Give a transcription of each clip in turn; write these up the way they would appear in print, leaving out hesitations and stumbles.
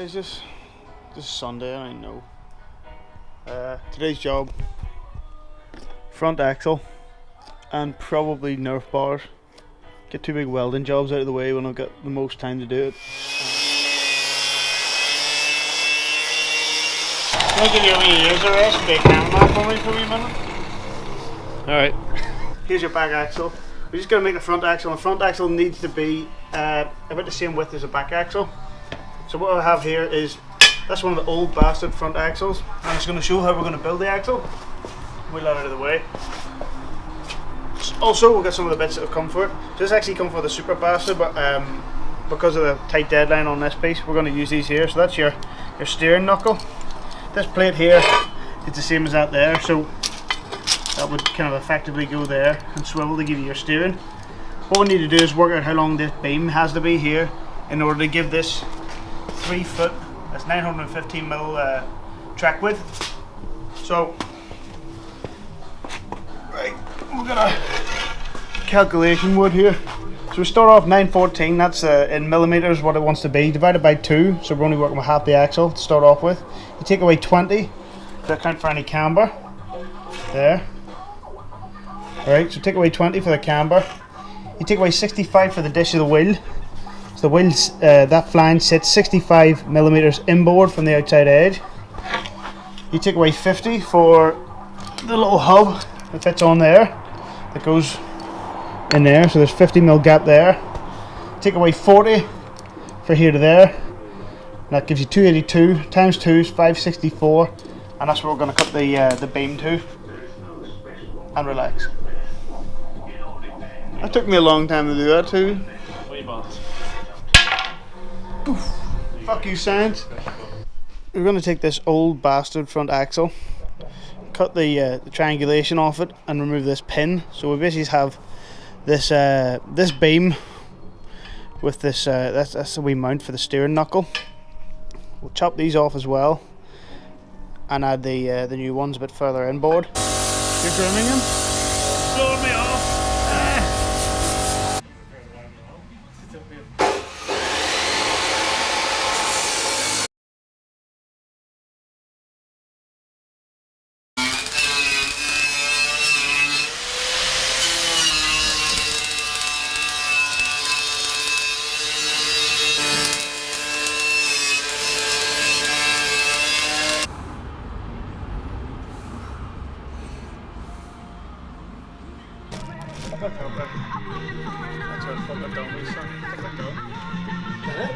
Is this is Sunday, I know. Today's job, front axle and probably nerf bars. Get two big welding jobs out of the way when I've got the most time to do it. I'll give you a wee ears a rest and be a cameraman for me for a wee minute. Alright, here's your back axle. We're just going to make the front axle, and the front axle needs to be about the same width as the back axle. So what I have here is, that's one of the old bastard front axles. I'm just going to show how we're going to build the axle. Wheel that out of the way. Also, we've got some of the bits that have come for it. So this actually come for the super bastard, but because of the tight deadline on this piece, we're going to use these here. So that's your steering knuckle. This plate here is the same as that there, so that would kind of effectively go there and swivel to give you your steering. What we need to do is work out how long this beam has to be here in order to give this 3 foot, that's 915mm track width. So, right, we've got a calculation wood here. So we start off 914, that's in millimeters what it wants to be, divided by 2, so we're only working with half the axle to start off with. You take away 20 to account for any camber, there. Alright, so take away 20 for the camber. You take away 65 for the dish of the wheel. So the wheel's, that flange sits 65mm inboard from the outside edge. You take away 50 for the little hub that fits on there, that goes in there, so there's 50mm gap there. Take away 40 for here to there, and that gives you 282 times 2 is 564, and that's where we're going to cut the beam to. And relax. That took me a long time to do that too. Poof. Fuck you, science. We're going to take this old bastard front axle, cut the triangulation off it, and remove this pin. So we basically have this this beam with this. That's a wee mount for the steering knuckle. We'll chop these off as well, and add the new ones a bit further inboard. You're grooming him? Blowing me off.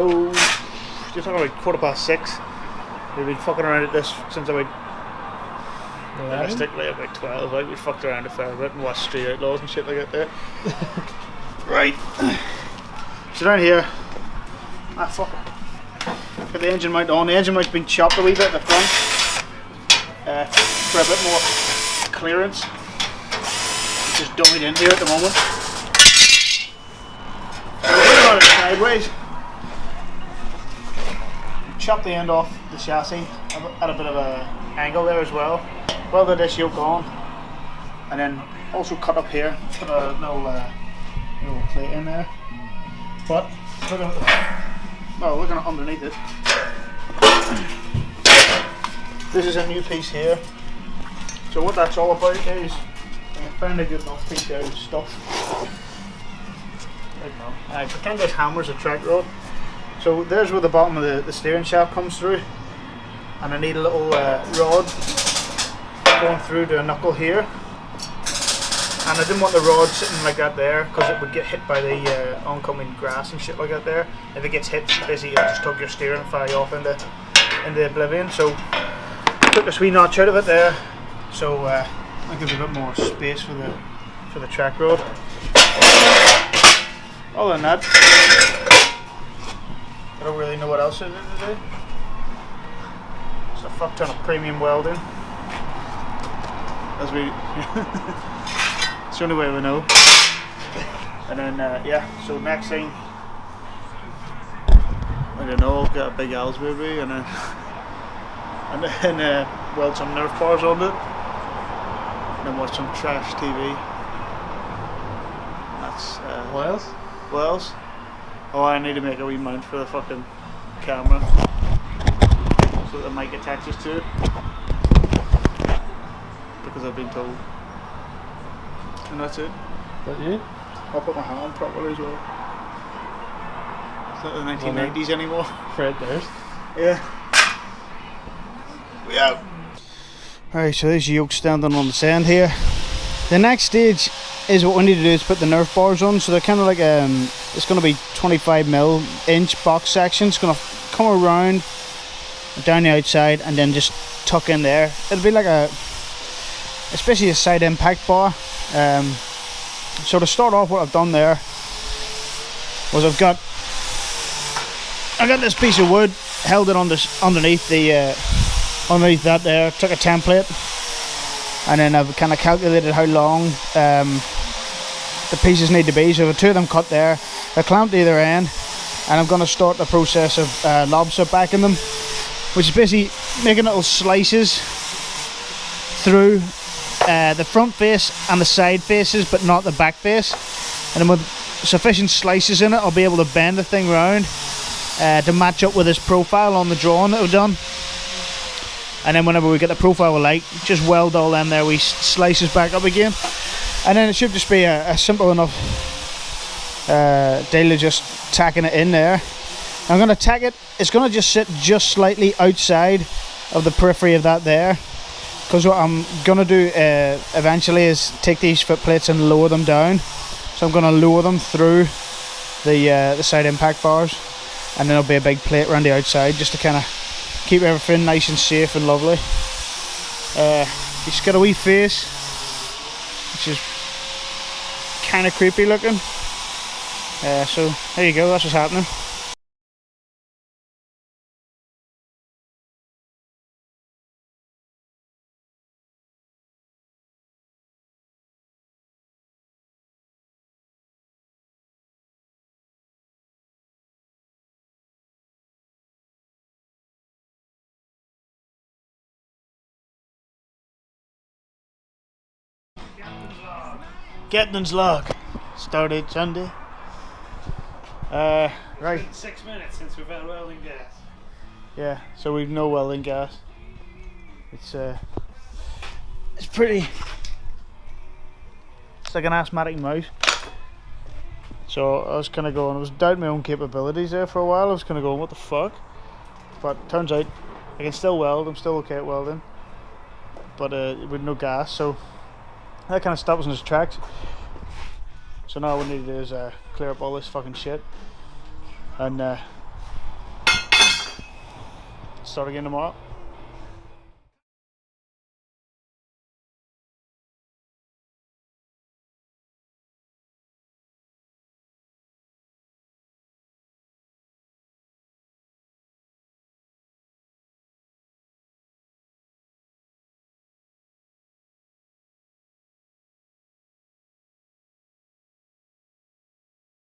Oh, just talking about 6:15. We've been fucking around at this since about realistically about 12. Like, we fucked around a fair bit and watched Street Outlaws and shit like that there. Right. So down here, fuck it. Put the engine mount on. The engine mount's been chopped a wee bit at the front for a bit more clearance. It's just dummied in here at the moment. So we're putting it sideways. Chop the end off the chassis at a bit of a angle there as well. Welded this yoke on, and then also cut up here. Put a little plate in there. But looking underneath it, this is a new piece here. So what that's all about is I found a good enough piece out of stuff. I pretend this hammer's a track rod. So there's where the bottom of the steering shaft comes through, and I need a little rod going through to a knuckle here, and I didn't want the rod sitting like that there because it would get hit by the oncoming grass and shit like that there. If it gets hit, basically it'll just tug your steering and fire you off into oblivion. So I took a wee notch out of it there, so that gives a bit more space for the track rod. Other than that, I don't really know what else it is to do. It's a fuck ton of premium welding. As we it's the only way we know. And then yeah, so next thing, I don't know, I'll get a big Al's maybe, and then weld some nerf bars on it, and then watch some trash TV. That's what else? What else? Oh, I need to make a wee mount for the fucking camera. so the mic attaches to it, because I've been told. And that's it. But you? I'll put my hand properly as well. It's not the 1990s anymore. Fred Durst. Yeah. Yeah. Alright, so there's the yoke standing on the sand here. The next stage is what we need to do is put the nerf bars on. So they're kind of like it's going to be 25mm box section. It's going to come around down the outside and then just tuck in there. It'll be like especially a side impact bar. So to start off, what I've done there was I got this piece of wood, held it on this underneath that there, took a template, and then I've kind of calculated how long the pieces need to be. So the two of them cut there, they're clamped either end, and I'm going to start the process of lobster backing them, which is basically making little slices through the front face and the side faces, but not the back face. And then with sufficient slices in it, I'll be able to bend the thing round to match up with this profile on the drawing that we've done. And then whenever we get the profile we like, just weld all them there wee slices back up again, and then it should just be a simple enough deal of just tacking it in there. I'm going to tack it, it's going to just sit just slightly outside of the periphery of that there, because what I'm going to do eventually is take these foot plates and lower them down. So I'm going to lower them through the side impact bars, and then there'll be a big plate around the outside just to kind of keep everything nice and safe and lovely. He's got a wee face, which is kind of creepy looking. So there you go, that's what's happening. Captain's log. Started Sunday. Right. It's been 6 minutes since we've had welding gas. Yeah, so we've no welding gas. It's pretty. It's like an asthmatic mouse. So I was kind of going. I was doubting my own capabilities there for a while. I was kind of going, what the fuck? But turns out I can still weld. I'm still okay at welding, but with no gas. So that kind of stops in its tracks. So now what we need to do is clear up all this fucking shit and start again tomorrow.